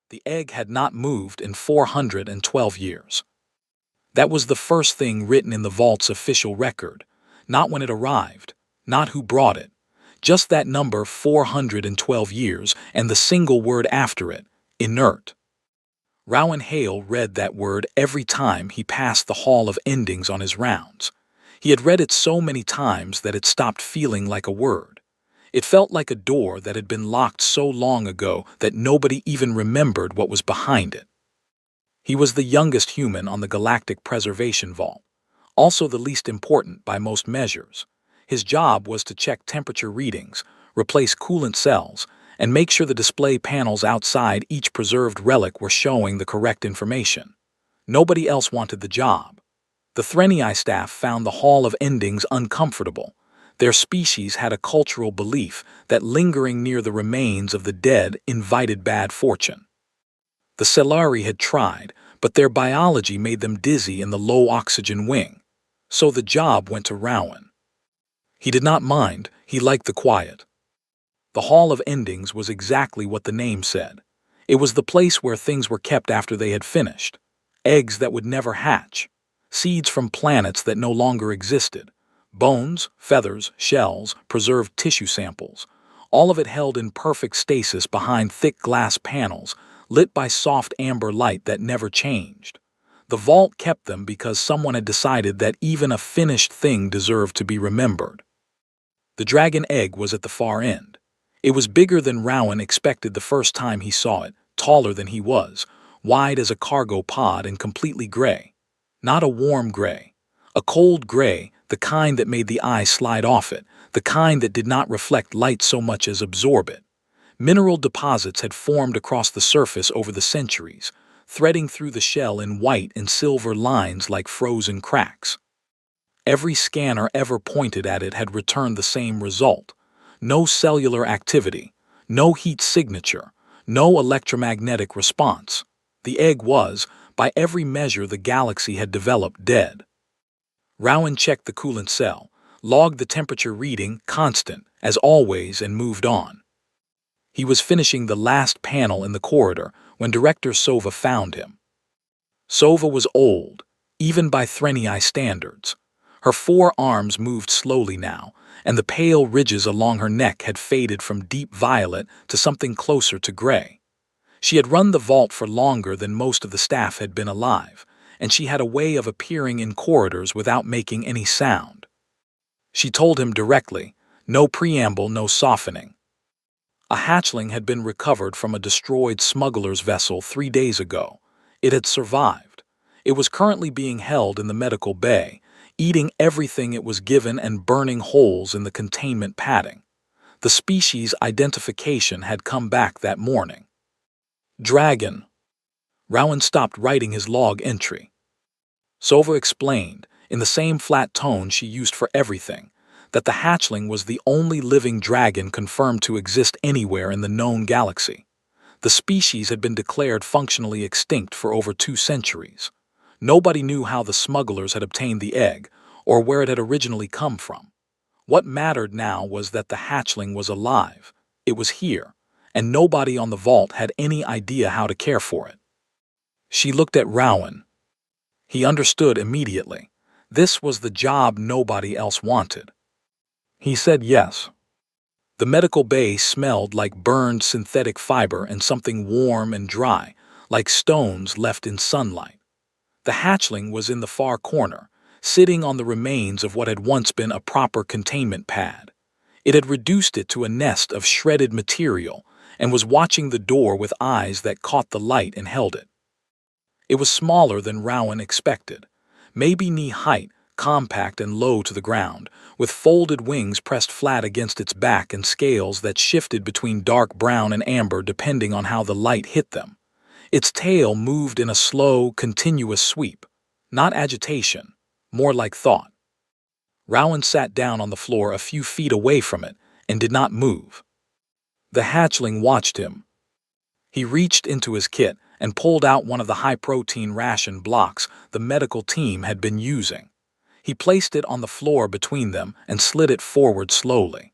The egg had not moved in 412 years. That was the first thing written in the vault's official record, not when it arrived, not who brought it, just that number 412 years and the single word after it, inert. Rowan Hale read that word every time he passed the Hall of Endings on his rounds. He had read it so many times that it stopped feeling like a word. It felt like a door that had been locked so long ago that nobody even remembered what was behind it. He was the youngest human on the Galactic Preservation Vault, also the least important by most measures. His job was to check temperature readings, replace coolant cells, and make sure the display panels outside each preserved relic were showing the correct information. Nobody else wanted the job. The Threnii staff found the Hall of Endings uncomfortable. Their species had a cultural belief that lingering near the remains of the dead invited bad fortune. The Selari had tried, but their biology made them dizzy in the low-oxygen wing. So the job went to Rowan. He did not mind, he liked the quiet. The Hall of Endings was exactly what the name said. It was the place where things were kept after they had finished. Eggs that would never hatch. Seeds from planets that no longer existed. Bones, feathers, shells, preserved tissue samples. All of it held in perfect stasis behind thick glass panels, lit by soft amber light that never changed. The vault kept them because someone had decided that even a finished thing deserved to be remembered. The dragon egg was at the far end. It was bigger than Rowan expected the first time he saw it, taller than he was, wide as a cargo pod and completely gray. Not a warm gray. A cold gray, the kind that made the eye slide off it, the kind that did not reflect light so much as absorb it. Mineral deposits had formed across the surface over the centuries, threading through the shell in white and silver lines like frozen cracks. Every scanner ever pointed at it had returned the same result. No cellular activity, no heat signature, no electromagnetic response. The egg was, by every measure the galaxy had developed, dead. Rowan checked the coolant cell, logged the temperature reading, constant, as always, and moved on. He was finishing the last panel in the corridor when Director Sova found him. Sova was old, even by Threnii standards. Her 4 arms moved slowly now, and the pale ridges along her neck had faded from deep violet to something closer to gray. She had run the vault for longer than most of the staff had been alive, and she had a way of appearing in corridors without making any sound. She told him directly, no preamble, no softening. A hatchling had been recovered from a destroyed smuggler's vessel 3 days ago. It had survived. It was currently being held in the medical bay, eating everything it was given and burning holes in the containment padding. The species identification had come back that morning. Dragon. Rowan stopped writing his log entry. Sova explained, in the same flat tone she used for everything, that the hatchling was the only living dragon confirmed to exist anywhere in the known galaxy. The species had been declared functionally extinct for over 2 centuries. Nobody knew how the smugglers had obtained the egg, or where it had originally come from. What mattered now was that the hatchling was alive. It was here, and nobody on the vault had any idea how to care for it. She looked at Rowan. He understood immediately. This was the job nobody else wanted. He said yes. The medical bay smelled like burned synthetic fiber and something warm and dry, like stones left in sunlight. The hatchling was in the far corner, sitting on the remains of what had once been a proper containment pad. It had reduced it to a nest of shredded material and was watching the door with eyes that caught the light and held it. It was smaller than Rowan expected, maybe knee-height, compact and low to the ground, with folded wings pressed flat against its back and scales that shifted between dark brown and amber depending on how the light hit them. Its tail moved in a slow, continuous sweep, not agitation, more like thought. Rowan sat down on the floor a few feet away from it and did not move. The hatchling watched him. He reached into his kit and pulled out one of the high-protein ration blocks the medical team had been using. He placed it on the floor between them and slid it forward slowly.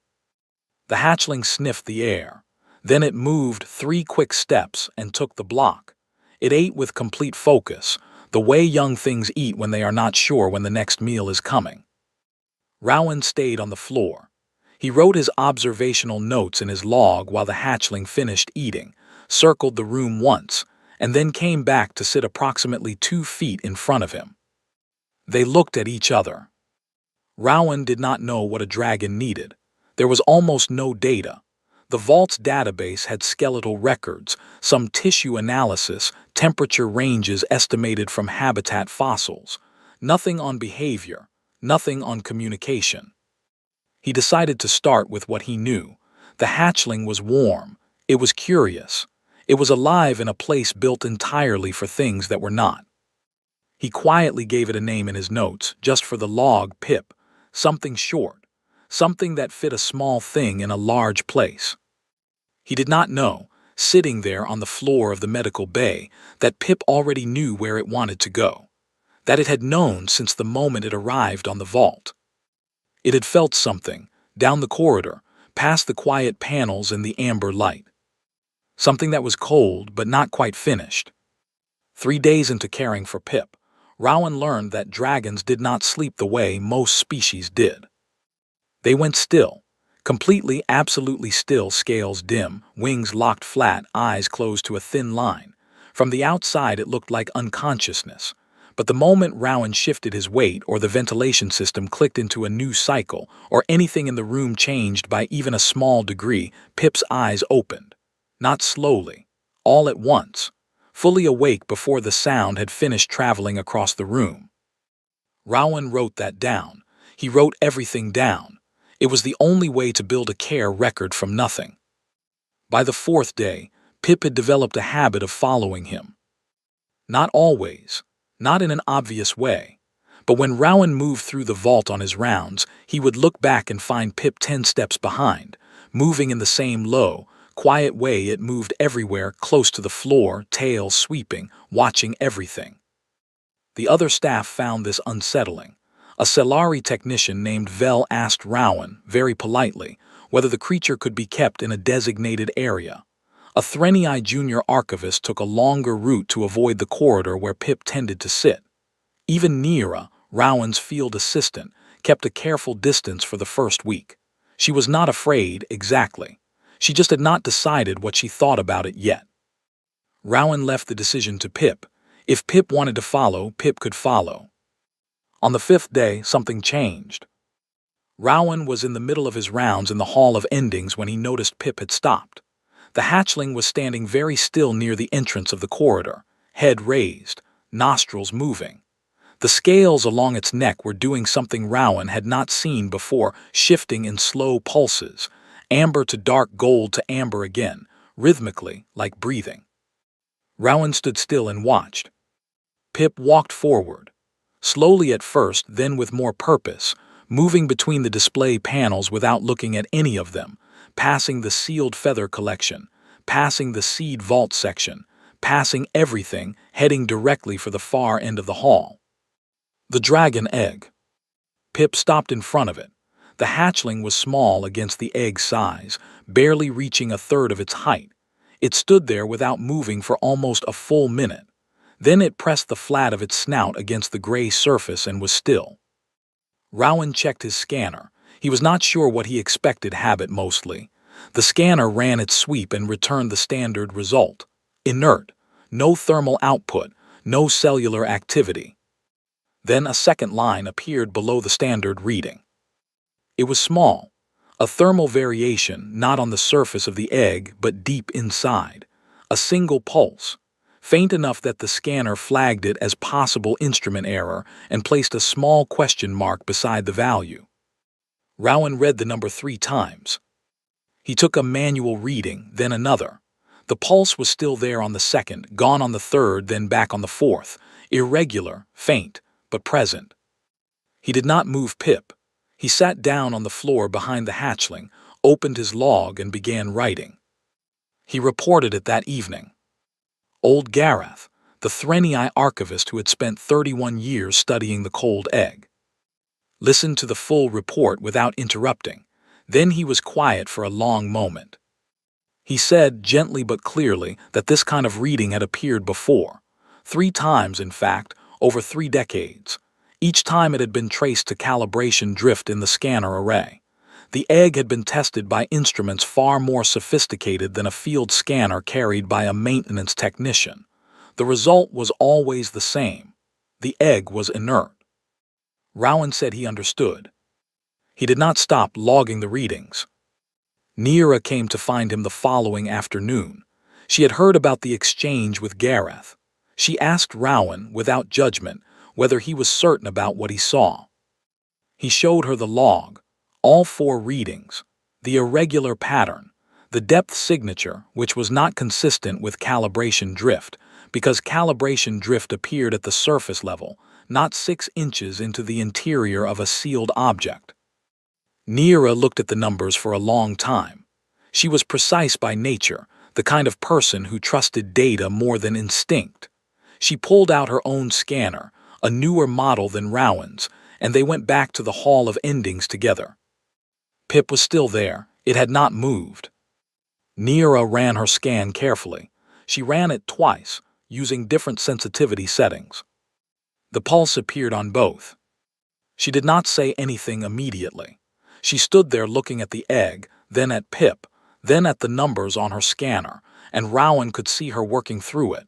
The hatchling sniffed the air. Then it moved 3 quick steps and took the block. It ate with complete focus, the way young things eat when they are not sure when the next meal is coming. Rowan stayed on the floor. He wrote his observational notes in his log while the hatchling finished eating, circled the room once, and then came back to sit approximately 2 feet in front of him. They looked at each other. Rowan did not know what a dragon needed. There was almost no data. The vault's database had skeletal records, some tissue analysis, temperature ranges estimated from habitat fossils. Nothing on behavior, nothing on communication. He decided to start with what he knew. The hatchling was warm. It was curious. It was alive in a place built entirely for things that were not. He quietly gave it a name in his notes, just for the log, Pip, something short, something that fit a small thing in a large place. He did not know, sitting there on the floor of the medical bay, that Pip already knew where it wanted to go, that it had known since the moment it arrived on the vault. It had felt something, down the corridor, past the quiet panels and the amber light. Something that was cold but not quite finished. 3 days into caring for Pip, Rowan learned that dragons did not sleep the way most species did. They went still, completely, absolutely still, scales dim, wings locked flat, eyes closed to a thin line. From the outside it looked like unconsciousness, but the moment Rowan shifted his weight or the ventilation system clicked into a new cycle or anything in the room changed by even a small degree, Pip's eyes opened. Not slowly, all at once, fully awake before the sound had finished traveling across the room. Rowan wrote that down. He wrote everything down. It was the only way to build a care record from nothing. By the 4th day, Pip had developed a habit of following him. Not always, not in an obvious way, but when Rowan moved through the vault on his rounds, he would look back and find Pip 10 steps behind, moving in the same low, quiet way it moved everywhere, close to the floor, tail sweeping, watching everything. The other staff found this unsettling. A Selari technician named Vel asked Rowan, very politely, whether the creature could be kept in a designated area. A Threnii junior archivist took a longer route to avoid the corridor where Pip tended to sit. Even Neera, Rowan's field assistant, kept a careful distance for the first week. She was not afraid, exactly. She just had not decided what she thought about it yet. Rowan left the decision to Pip. If Pip wanted to follow, Pip could follow. On the 5th day, something changed. Rowan was in the middle of his rounds in the Hall of Endings when he noticed Pip had stopped. The hatchling was standing very still near the entrance of the corridor, head raised, nostrils moving. The scales along its neck were doing something Rowan had not seen before, shifting in slow pulses, amber to dark gold to amber again, rhythmically, like breathing. Rowan stood still and watched. Pip walked forward, slowly at first, then with more purpose, moving between the display panels without looking at any of them, passing the sealed feather collection, passing the seed vault section, passing everything, heading directly for the far end of the hall. The dragon egg. Pip stopped in front of it. The hatchling was small against the egg's size, barely reaching a third of its height. It stood there without moving for almost a full minute. Then it pressed the flat of its snout against the gray surface and was still. Rowan checked his scanner. He was not sure what he expected, habit mostly. The scanner ran its sweep and returned the standard result. Inert, no thermal output, no cellular activity. Then a second line appeared below the standard reading. It was small, a thermal variation not on the surface of the egg but deep inside, a single pulse, faint enough that the scanner flagged it as possible instrument error and placed a small question mark beside the value. Rowan read the number 3 times. He took a manual reading, then another. The pulse was still there on the 2nd, gone on the 3rd, then back on the 4th, irregular, faint, but present. He did not move Pip. He sat down on the floor behind the hatchling, opened his log and began writing. He reported it that evening. Old Garath, the Threnii archivist who had spent 31 years studying the cold egg, listened to the full report without interrupting. Then he was quiet for a long moment. He said, gently but clearly, that this kind of reading had appeared before. 3 times, in fact, over 3 decades. Each time it had been traced to calibration drift in the scanner array. The egg had been tested by instruments far more sophisticated than a field scanner carried by a maintenance technician. The result was always the same. The egg was inert. Rowan said he understood. He did not stop logging the readings. Neera came to find him the following afternoon. She had heard about the exchange with Gareth. She asked Rowan, without judgment, whether he was certain about what he saw. He showed her the log, all 4 readings, the irregular pattern, the depth signature, which was not consistent with calibration drift, because calibration drift appeared at the surface level, not 6 inches into the interior of a sealed object. Neera looked at the numbers for a long time. She was precise by nature, the kind of person who trusted data more than instinct. She pulled out her own scanner, a newer model than Rowan's, and they went back to the Hall of Endings together. Pip was still there. It had not moved. Neera ran her scan carefully. She ran it twice, using different sensitivity settings. The pulse appeared on both. She did not say anything immediately. She stood there looking at the egg, then at Pip, then at the numbers on her scanner, and Rowan could see her working through it,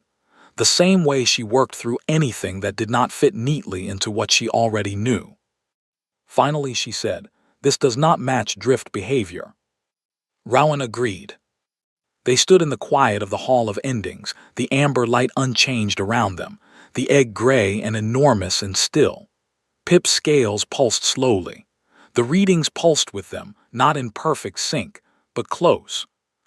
the same way she worked through anything that did not fit neatly into what she already knew. Finally, she said, "This does not match drift behavior." Rowan agreed. They stood in the quiet of the Hall of Endings, the amber light unchanged around them, the egg gray and enormous and still. Pip's scales pulsed slowly. The readings pulsed with them, not in perfect sync, but close.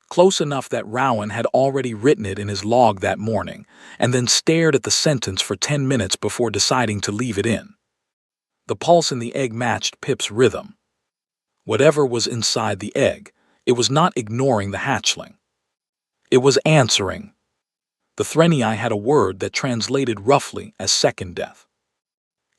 Close enough that Rowan had already written it in his log that morning, and then stared at the sentence for 10 minutes before deciding to leave it in. The pulse in the egg matched Pip's rhythm. Whatever was inside the egg, it was not ignoring the hatchling. It was answering. The Threnii had a word that translated roughly as second death.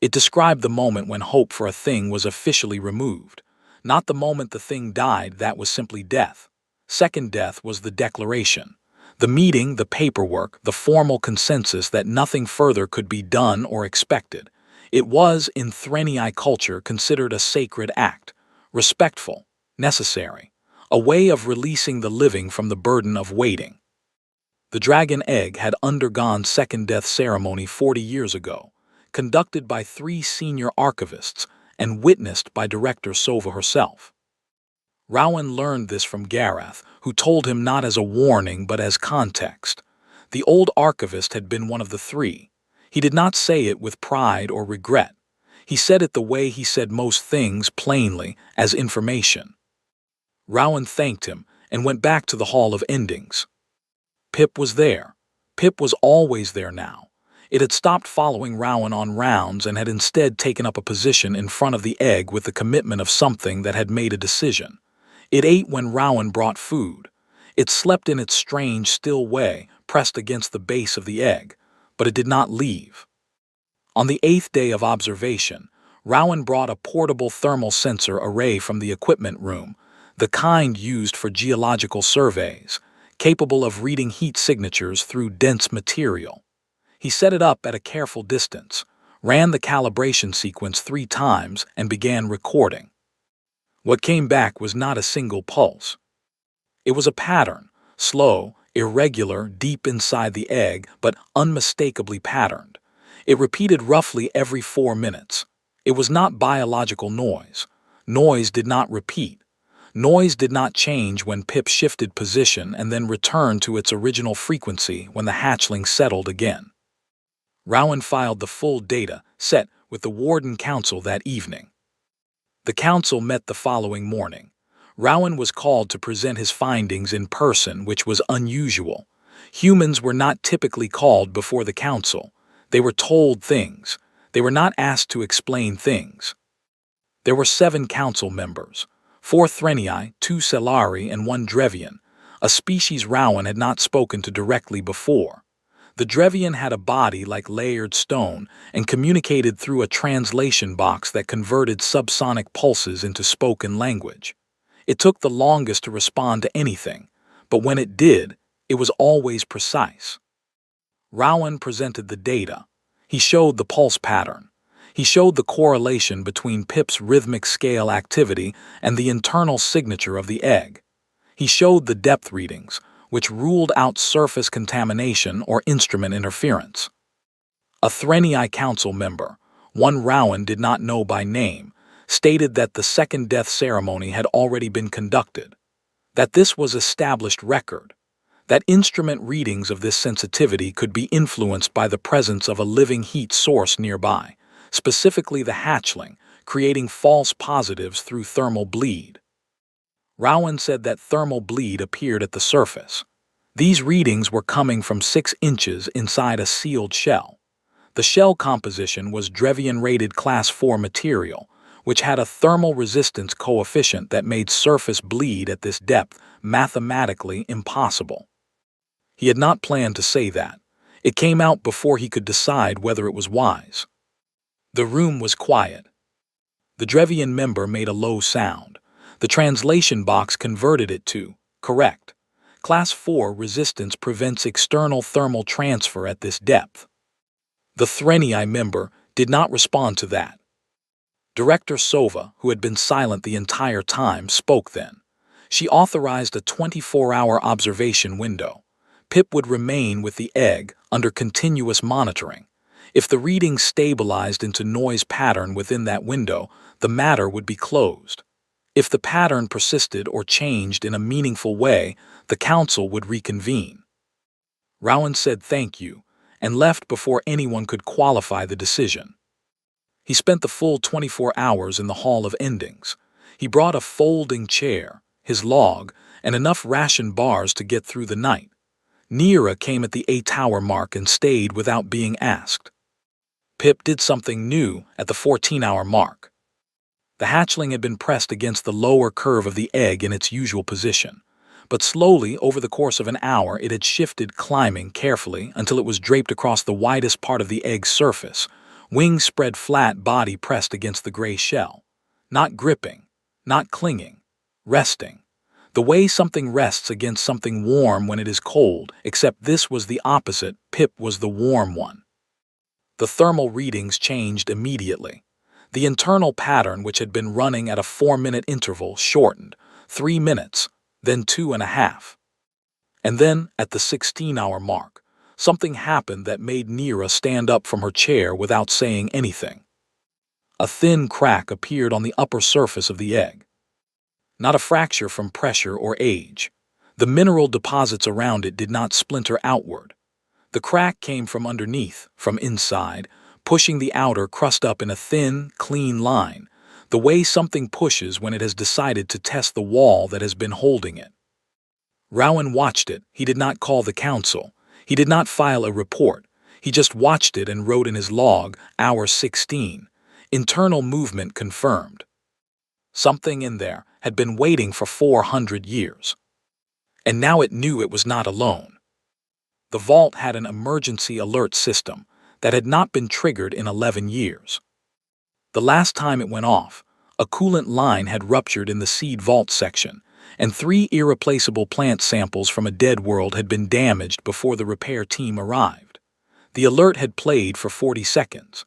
It described the moment when hope for a thing was officially removed, not the moment the thing died. That was simply death. Second death was the declaration, the meeting, the paperwork, the formal consensus that nothing further could be done or expected. It was, in Threnii culture, considered a sacred act, respectful, necessary, a way of releasing the living from the burden of waiting. The dragon egg had undergone second death ceremony 40 years ago, conducted by 3 senior archivists and witnessed by Director Sova herself. Rowan learned this from Gareth, who told him not as a warning but as context. The old archivist had been one of the 3. He did not say it with pride or regret. He said it the way he said most things, plainly, as information. Rowan thanked him and went back to the Hall of Endings. Pip was there. Pip was always there now. It had stopped following Rowan on rounds and had instead taken up a position in front of the egg with the commitment of something that had made a decision. It ate when Rowan brought food. It slept in its strange, still way, pressed against the base of the egg, but it did not leave. On the 8th day of observation, Rowan brought a portable thermal sensor array from the equipment room, the kind used for geological surveys, capable of reading heat signatures through dense material. He set it up at a careful distance, ran the calibration sequence 3 times, and began recording. What came back was not a single pulse. It was a pattern, slow, irregular, deep inside the egg, but unmistakably patterned. It repeated roughly every 4 minutes. It was not biological noise. Noise did not repeat. Noise did not change when Pip shifted position and then returned to its original frequency when the hatchling settled again. Rowan filed the full data set with the Warden Council that evening. The council met the following morning. Rowan was called to present his findings in person, which was unusual. Humans were not typically called before the council. They were told things. They were not asked to explain things. There were 7 council members, 4 Threnii, 2 Selari, and 1 Drevian, a species Rowan had not spoken to directly before. The Drevian had a body like layered stone and communicated through a translation box that converted subsonic pulses into spoken language. It took the longest to respond to anything, but when it did, it was always precise. Rowan presented the data. He showed the pulse pattern. He showed the correlation between Pip's rhythmic scale activity and the internal signature of the egg. He showed the depth readings, which ruled out surface contamination or instrument interference. A Threni Council member, one Rowan did not know by name, stated that the second death ceremony had already been conducted, that this was established record, that instrument readings of this sensitivity could be influenced by the presence of a living heat source nearby, specifically the hatchling, creating false positives through thermal bleed. Rowan said that thermal bleed appeared at the surface. These readings were coming from 6 inches inside a sealed shell. The shell composition was Drevian-rated Class 4 material, which had a thermal resistance coefficient that made surface bleed at this depth mathematically impossible. He had not planned to say that. It came out before he could decide whether it was wise. The room was quiet. The Drevian member made a low sound. The translation box converted it to correct. Class 4 resistance prevents external thermal transfer at this depth. The Threni member did not respond to that. Director Sova, who had been silent the entire time, spoke then. She authorized a 24-hour observation window. Pip would remain with the egg under continuous monitoring. If the readings stabilized into noise pattern within that window, the matter would be closed. If the pattern persisted or changed in a meaningful way, the council would reconvene. Rowan said thank you and left before anyone could qualify the decision. He spent the full 24 hours in the Hall of Endings. He brought a folding chair, his log, and enough ration bars to get through the night. Neera came at the 8-hour mark and stayed without being asked. Pip did something new at the 14-hour mark. The hatchling had been pressed against the lower curve of the egg in its usual position, but slowly over the course of an hour it had shifted, climbing carefully until it was draped across the widest part of the egg's surface, wings spread flat, body pressed against the gray shell. Not gripping, not clinging, resting. The way something rests against something warm when it is cold, except this was the opposite. Pip was the warm one. The thermal readings changed immediately. The internal pattern, which had been running at a 4-minute interval, shortened, 3 minutes, then 2.5. And then, at the 16-hour mark, something happened that made Neera stand up from her chair without saying anything. A thin crack appeared on the upper surface of the egg. Not a fracture from pressure or age. The mineral deposits around it did not splinter outward. The crack came from underneath, from inside, pushing the outer crust up in a thin, clean line, the way something pushes when it has decided to test the wall that has been holding it. Rowan watched it. He did not call the council. He did not file a report. He just watched it and wrote in his log, hour 16, internal movement confirmed. Something in there had been waiting for 400 years. And now it knew it was not alone. The vault had an emergency alert system that had not been triggered in 11 years. The last time it went off, a coolant line had ruptured in the seed vault section, and 3 irreplaceable plant samples from a dead world had been damaged before the repair team arrived. The alert had played for 40 seconds.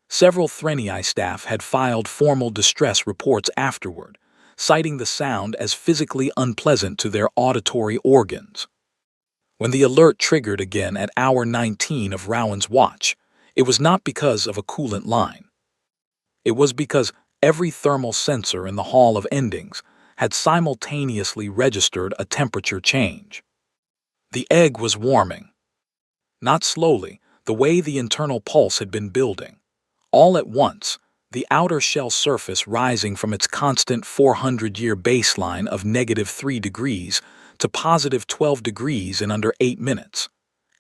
Several Threni staff had filed formal distress reports afterward, citing the sound as physically unpleasant to their auditory organs. When the alert triggered again at hour 19 of Rowan's watch, it was not because of a coolant line. It was because every thermal sensor in the Hall of Endings had simultaneously registered a temperature change. The egg was warming. Not slowly, the way the internal pulse had been building. All at once, the outer shell surface rising from its constant 400-year baseline of -3 degrees to +12 degrees in under 8 minutes.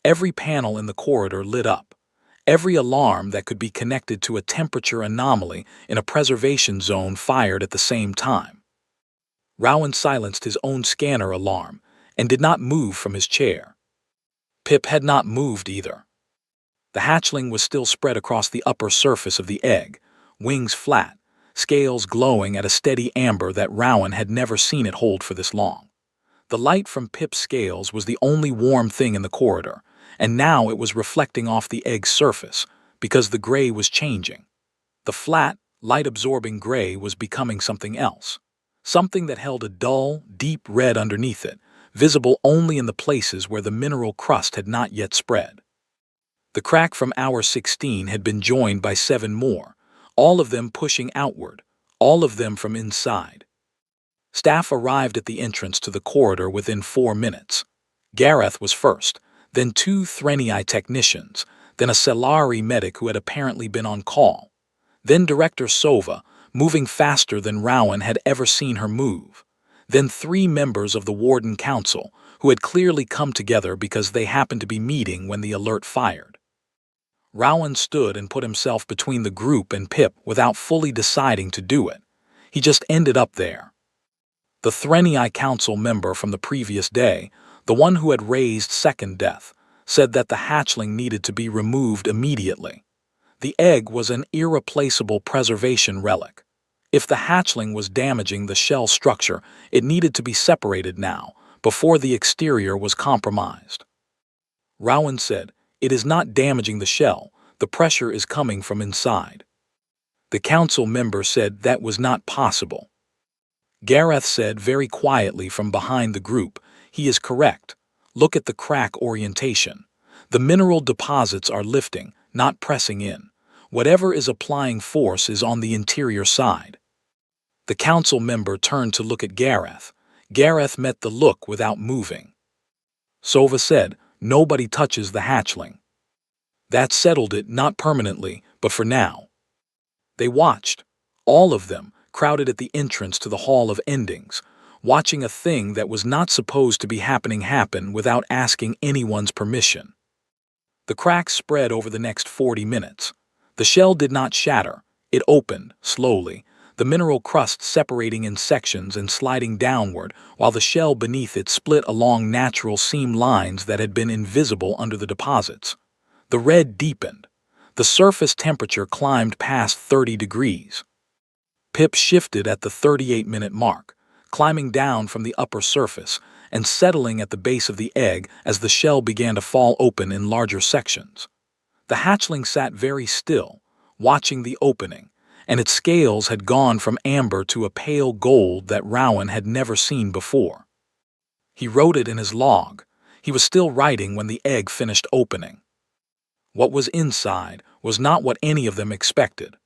Every panel in the corridor lit up. Every alarm that could be connected to a temperature anomaly in a preservation zone fired at the same time. Rowan silenced his own scanner alarm and did not move from his chair. Pip had not moved either. The hatchling was still spread across the upper surface of the egg, wings flat, scales glowing at a steady amber that Rowan had never seen it hold for this long. The light from Pip's scales was the only warm thing in the corridor, and now it was reflecting off the egg's surface, because the gray was changing. The flat, light-absorbing gray was becoming something else. Something that held a dull, deep red underneath it, visible only in the places where the mineral crust had not yet spread. The crack from hour 16 had been joined by 7 more, all of them pushing outward, all of them from inside. Staff arrived at the entrance to the corridor within 4 minutes. Gareth was first, then 2 Threni technicians, then a Selari medic who had apparently been on call, then Director Sova, moving faster than Rowan had ever seen her move, then 3 members of the Warden Council, who had clearly come together because they happened to be meeting when the alert fired. Rowan stood and put himself between the group and Pip without fully deciding to do it. He just ended up there. The Threni Council member from the previous day, the one who had raised second death, said that the hatchling needed to be removed immediately. The egg was an irreplaceable preservation relic. If the hatchling was damaging the shell structure, it needed to be separated now, before the exterior was compromised. Rowan said, "It is not damaging the shell, the pressure is coming from inside." The council member said that was not possible. Gareth said very quietly from behind the group, "He is correct. Look at the crack orientation. The mineral deposits are lifting, not pressing in. Whatever is applying force is on the interior side." The council member turned to look at Gareth. Gareth met the look without moving. Sova said, "Nobody touches the hatchling." That settled it, not permanently, but for now. They watched, all of them, crowded at the entrance to the Hall of Endings, watching a thing that was not supposed to be happening happen without asking anyone's permission. The crack spread over the next 40 minutes. The shell did not shatter. It opened, slowly, the mineral crust separating in sections and sliding downward, while the shell beneath it split along natural seam lines that had been invisible under the deposits. The red deepened. The surface temperature climbed past 30 degrees. Pip shifted at the 38-minute mark, climbing down from the upper surface and settling at the base of the egg as the shell began to fall open in larger sections. The hatchling sat very still, watching the opening, and its scales had gone from amber to a pale gold that Rowan had never seen before. He wrote it in his log. He was still writing when the egg finished opening. What was inside was not what any of them expected.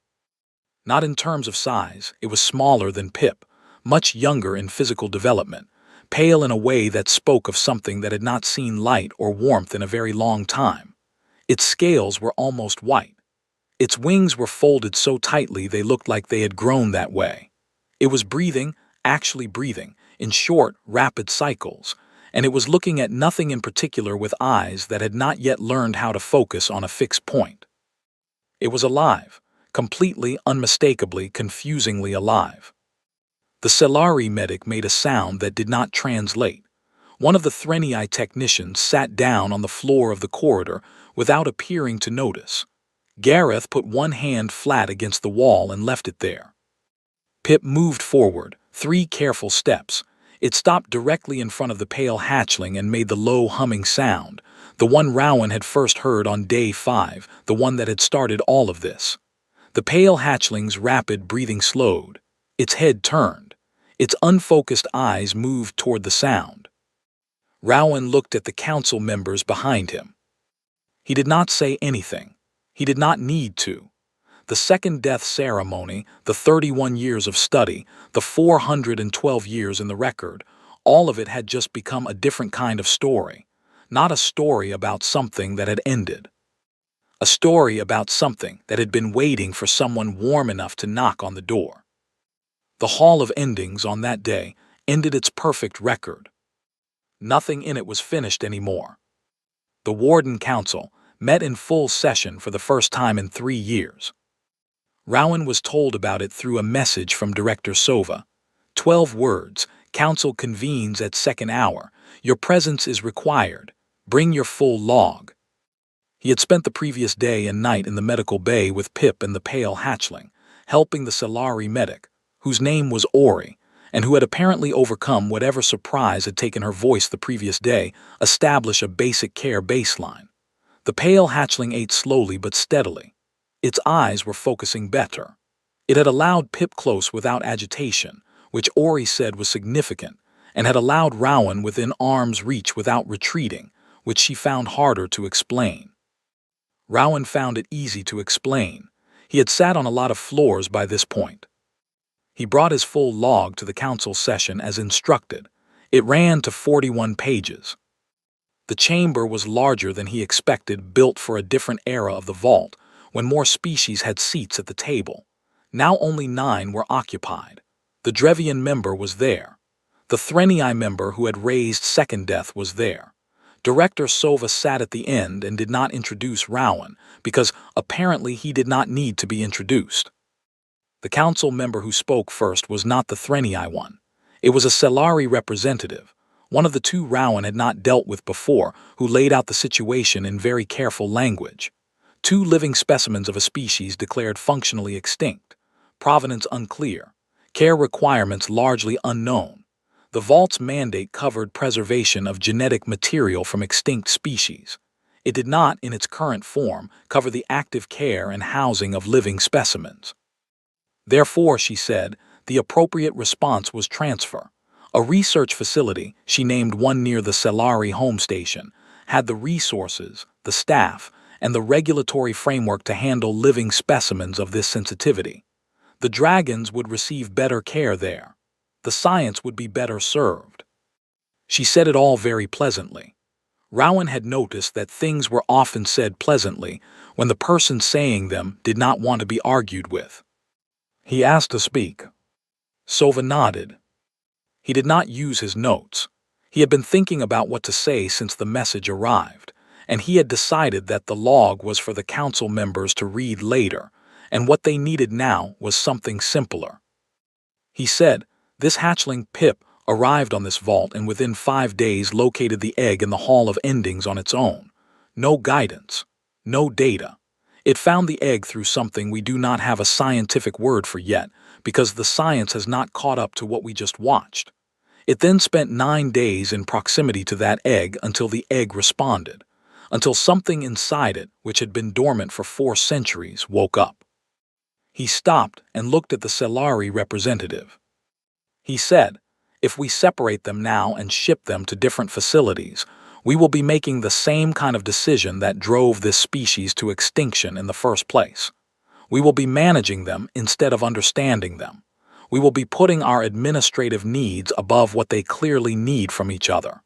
Not in terms of size, it was smaller than Pip, much younger in physical development, pale in a way that spoke of something that had not seen light or warmth in a very long time. Its scales were almost white. Its wings were folded so tightly they looked like they had grown that way. It was breathing, actually breathing, in short, rapid cycles, and it was looking at nothing in particular with eyes that had not yet learned how to focus on a fixed point. It was alive. Completely, unmistakably, confusingly alive. The Selari medic made a sound that did not translate. One of the Threni technicians sat down on the floor of the corridor without appearing to notice. Gareth put one hand flat against the wall and left it there. Pip moved forward, 3 careful steps. It stopped directly in front of the pale hatchling and made the low humming sound, the one Rowan had first heard on day 5, the one that had started all of this. The pale hatchling's rapid breathing slowed. Its head turned. Its unfocused eyes moved toward the sound. Rowan looked at the council members behind him. He did not say anything. He did not need to. The second death ceremony, the 31 years of study, the 412 years in the record, all of it had just become a different kind of story. Not a story about something that had ended. A story about something that had been waiting for someone warm enough to knock on the door. The Hall of Endings on that day ended its perfect record. Nothing in it was finished anymore. The Warden Council met in full session for the first time in 3 years. Rowan was told about it through a message from Director Sova. 12 words, Council convenes at second hour. Your presence is required. Bring your full log. He had spent the previous day and night in the medical bay with Pip and the pale hatchling, helping the Selari medic, whose name was Ori, and who had apparently overcome whatever surprise had taken her voice the previous day, establish a basic care baseline. The pale hatchling ate slowly but steadily. Its eyes were focusing better. It had allowed Pip close without agitation, which Ori said was significant, and had allowed Rowan within arm's reach without retreating, which she found harder to explain. Rowan found it easy to explain. He had sat on a lot of floors by this point. He brought his full log to the council session as instructed. It ran to 41 pages. The chamber was larger than he expected, built for a different era of the vault, when more species had seats at the table. Now only 9 were occupied. The Drevian member was there. The Threnii member who had raised Second Death was there. Director Sova sat at the end and did not introduce Rowan, because apparently he did not need to be introduced. The council member who spoke first was not the Threnii one. It was a Selari representative, one of the 2 Rowan had not dealt with before, who laid out the situation in very careful language. 2 living specimens of a species declared functionally extinct. Provenance unclear. Care requirements largely unknown. The vault's mandate covered preservation of genetic material from extinct species. It did not, in its current form, cover the active care and housing of living specimens. Therefore, she said, the appropriate response was transfer. A research facility, she named one near the Selari home station, had the resources, the staff, and the regulatory framework to handle living specimens of this sensitivity. The dragons would receive better care there. The science would be better served. She said it all very pleasantly. Rowan had noticed that things were often said pleasantly when the person saying them did not want to be argued with. He asked to speak. Sova nodded. He did not use his notes. He had been thinking about what to say since the message arrived, and he had decided that the log was for the council members to read later, and what they needed now was something simpler. He said, this hatchling Pip arrived on this vault and within 5 days located the egg in the Hall of Endings on its own. No guidance. No data. It found the egg through something we do not have a scientific word for yet, because the science has not caught up to what we just watched. It then spent 9 days in proximity to that egg until the egg responded, until something inside it, which had been dormant for 4 centuries, woke up. He stopped and looked at the Selari representative. He said, if we separate them now and ship them to different facilities, we will be making the same kind of decision that drove this species to extinction in the first place. We will be managing them instead of understanding them. We will be putting our administrative needs above what they clearly need from each other.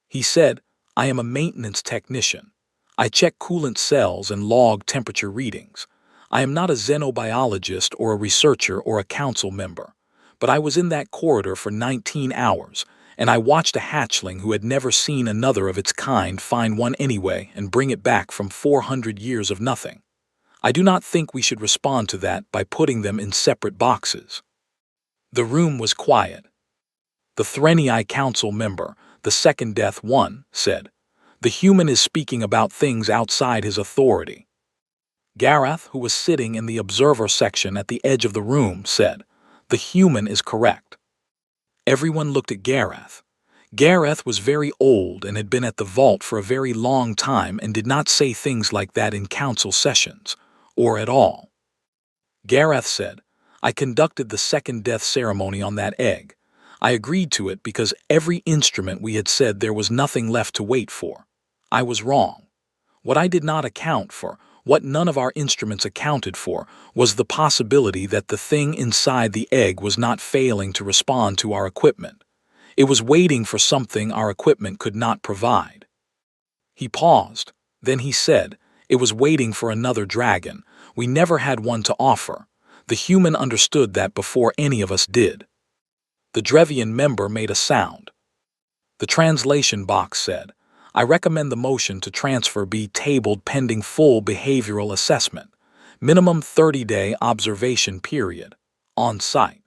He said, I am a maintenance technician. I check coolant cells and log temperature readings. I am not a xenobiologist or a researcher or a council member, but I was in that corridor for 19 hours, and I watched a hatchling who had never seen another of its kind find one anyway and bring it back from 400 years of nothing. I do not think we should respond to that by putting them in separate boxes. The room was quiet. The Threnii council member, the Second Death one, said, the human is speaking about things outside his authority. Garath, who was sitting in the observer section at the edge of the room, said, the human is correct. Everyone looked at Garath. Garath was very old and had been at the vault for a very long time and did not say things like that in council sessions, or at all. Garath said, I conducted the Second Death ceremony on that egg. I agreed to it because every instrument we had said there was nothing left to wait for. I was wrong. What I did not account for, what none of our instruments accounted for, was the possibility that the thing inside the egg was not failing to respond to our equipment. It was waiting for something our equipment could not provide. He paused. Then he said, it was waiting for another dragon. We never had one to offer. The human understood that before any of us did. The Drevian member made a sound. The translation box said, I recommend the motion to transfer be tabled pending full behavioral assessment. Minimum 30-day observation period. On site.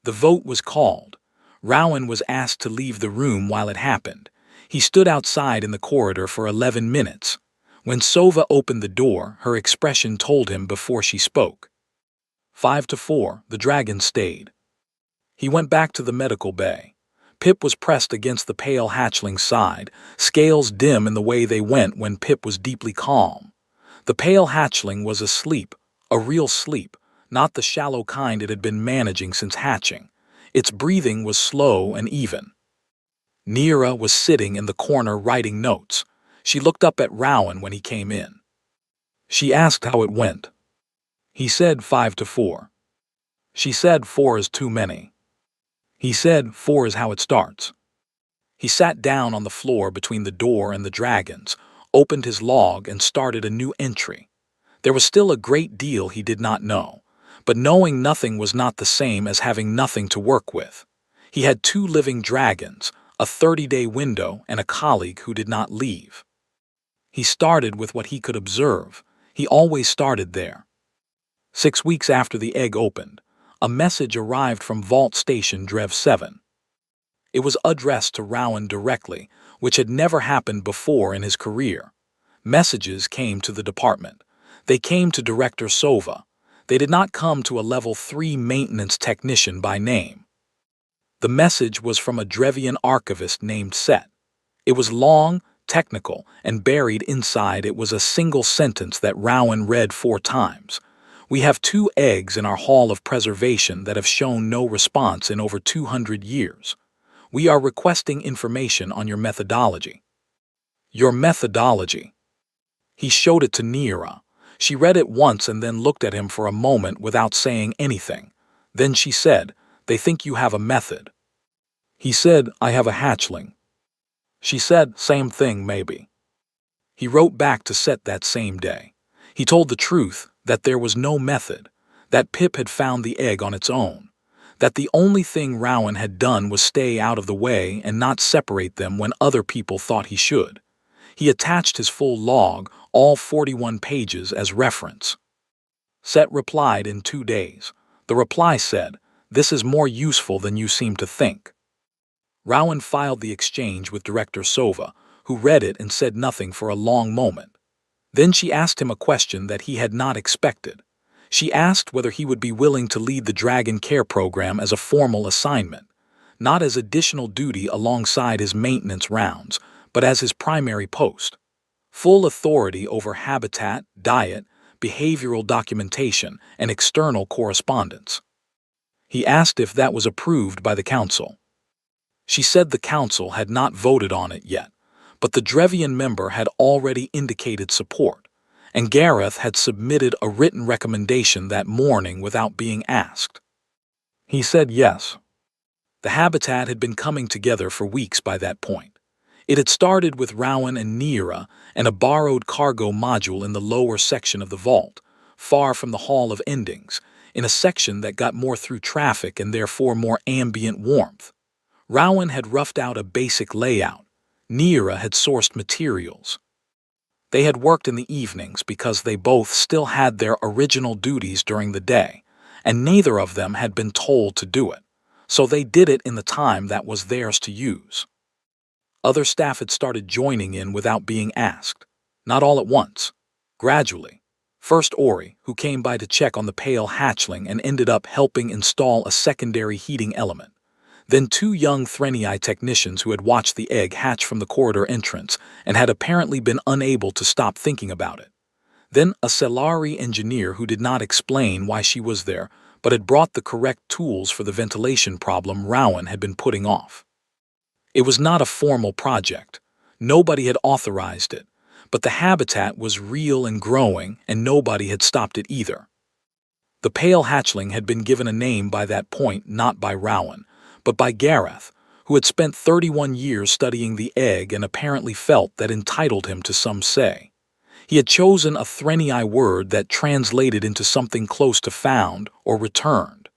The vote was called. Rowan was asked to leave the room while it happened. He stood outside in the corridor for 11 minutes. When Sova opened the door, her expression told him before she spoke. 5-4, the dragon stayed. He went back to the medical bay. Pip was pressed against the pale hatchling's side, scales dim in the way they went when Pip was deeply calm. The pale hatchling was asleep, a real sleep, not the shallow kind it had been managing since hatching. Its breathing was slow and even. Neera was sitting in the corner writing notes. She looked up at Rowan when he came in. She asked how it went. He said 5-4. She said 4 is too many. He said 4 is how it starts. He sat down on the floor between the door and the dragons, opened his log and started a new entry. There was still a great deal he did not know, but knowing nothing was not the same as having nothing to work with. He had 2 living dragons, a 30-day window, and a colleague who did not leave. He started with what he could observe. He always started there. 6 weeks after the egg opened, a message arrived from Vault Station Drev 7. It was addressed to Rowan directly, which had never happened before in his career. Messages came to the department. They came to Director Sova. They did not come to a Level 3 maintenance technician by name. The message was from a Drevian archivist named Set. It was long, technical, and buried inside it was a single sentence that Rowan read 4 times. We have 2 eggs in our Hall of Preservation that have shown no response in over 200 years. We are requesting information on your methodology. Your methodology. He showed it to Neera. She read it once and then looked at him for a moment without saying anything. Then she said, "They think you have a method." He said, "I have a hatchling." She said, "Same thing, maybe." He wrote back to Set that same day. He told the truth, that there was no method, that Pip had found the egg on its own, that the only thing Rowan had done was stay out of the way and not separate them when other people thought he should. He attached his full log, all 41 pages, as reference. Set replied in 2 days. The reply said, "This is more useful than you seem to think." Rowan filed the exchange with Director Sova, who read it and said nothing for a long moment. Then she asked him a question that he had not expected. She asked whether he would be willing to lead the Dragon Care program as a formal assignment, not as additional duty alongside his maintenance rounds, but as his primary post. Full authority over habitat, diet, behavioral documentation, and external correspondence. He asked if that was approved by the council. She said the council had not voted on it yet, but the Drevian member had already indicated support, and Gareth had submitted a written recommendation that morning without being asked. He said yes. The habitat had been coming together for weeks by that point. It had started with Rowan and Neera and a borrowed cargo module in the lower section of the vault, far from the Hall of Endings, in a section that got more through traffic and therefore more ambient warmth. Rowan had roughed out a basic layout. Neera had sourced materials. They had worked in the evenings because they both still had their original duties during the day, and neither of them had been told to do it, so they did it in the time that was theirs to use. Other staff had started joining in without being asked, not all at once, gradually. First Ori, who came by to check on the pale hatchling and ended up helping install a secondary heating element. Then 2 young Threnii technicians who had watched the egg hatch from the corridor entrance and had apparently been unable to stop thinking about it. Then a Selari engineer who did not explain why she was there, but had brought the correct tools for the ventilation problem Rowan had been putting off. It was not a formal project. Nobody had authorized it, but the habitat was real and growing, and nobody had stopped it either. The pale hatchling had been given a name by that point not by Rowan, but by Gareth, who had spent 31 years studying the egg and apparently felt that entitled him to some say. He had chosen a Threnii word that translated into something close to found or returned.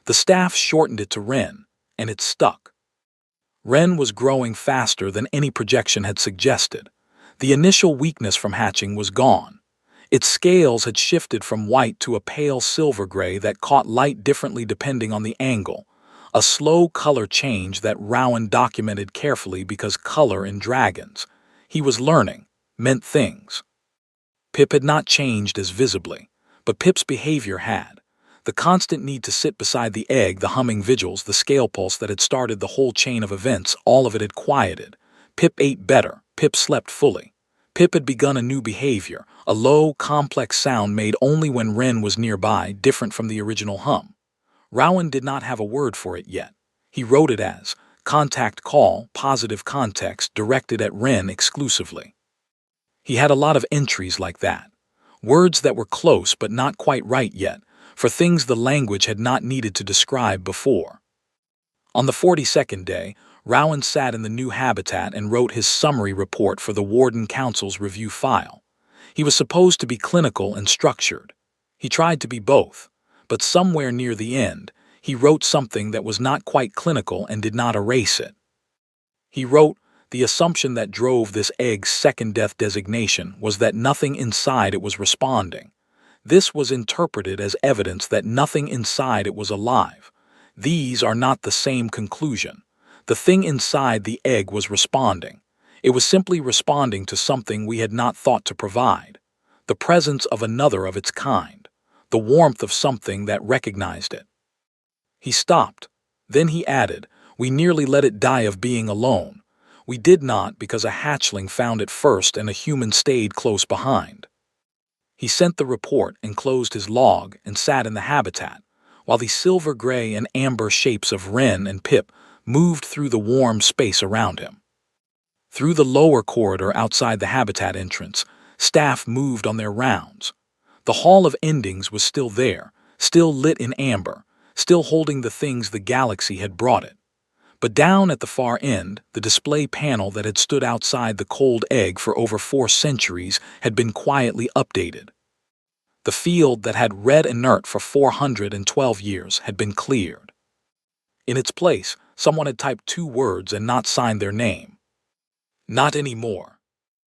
The staff shortened it to Ren, and it stuck. Ren was growing faster than any projection had suggested. The initial weakness from hatching was gone. Its scales had shifted from white to a pale silver gray that caught light differently depending on the angle, a slow color change that Rowan documented carefully because color in dragons, he was learning, meant things. Pip had not changed as visibly, but Pip's behavior had. The constant need to sit beside the egg, the humming vigils, the scale pulse that had started the whole chain of events, all of it had quieted. Pip ate better. Pip slept fully. Pip had begun a new behavior, a low, complex sound made only when Wren was nearby, different from the original hum. Rowan did not have a word for it yet. He wrote it as contact call, positive context, directed at Wren exclusively. He had a lot of entries like that. Words that were close but not quite right yet, for things the language had not needed to describe before. On the 42nd day, Rowan sat in the new habitat and wrote his summary report for the Warden Council's review file. He was supposed to be clinical and structured. He tried to be both, but somewhere near the end, he wrote something that was not quite clinical and did not erase it. He wrote, the assumption that drove this egg's second death designation was that nothing inside it was responding. This was interpreted as evidence that nothing inside it was alive. These are not the same conclusion. The thing inside the egg was responding. It was simply responding to something we had not thought to provide. The presence of another of its kind. The warmth of something that recognized it. He stopped. Then he added, we nearly let it die of being alone. We did not because a hatchling found it first and a human stayed close behind. He sent the report and closed his log and sat in the habitat, while the silver-gray and amber shapes of Wren and Pip moved through the warm space around him. Through the lower corridor outside the habitat entrance, staff moved on their rounds. The Hall of Endings was still there, still lit in amber, still holding the things the galaxy had brought it. But down at the far end, the display panel that had stood outside the cold egg for over 4 centuries had been quietly updated. The field that had read inert for 412 years had been cleared. In its place, someone had typed 2 words and not signed their name. Not anymore.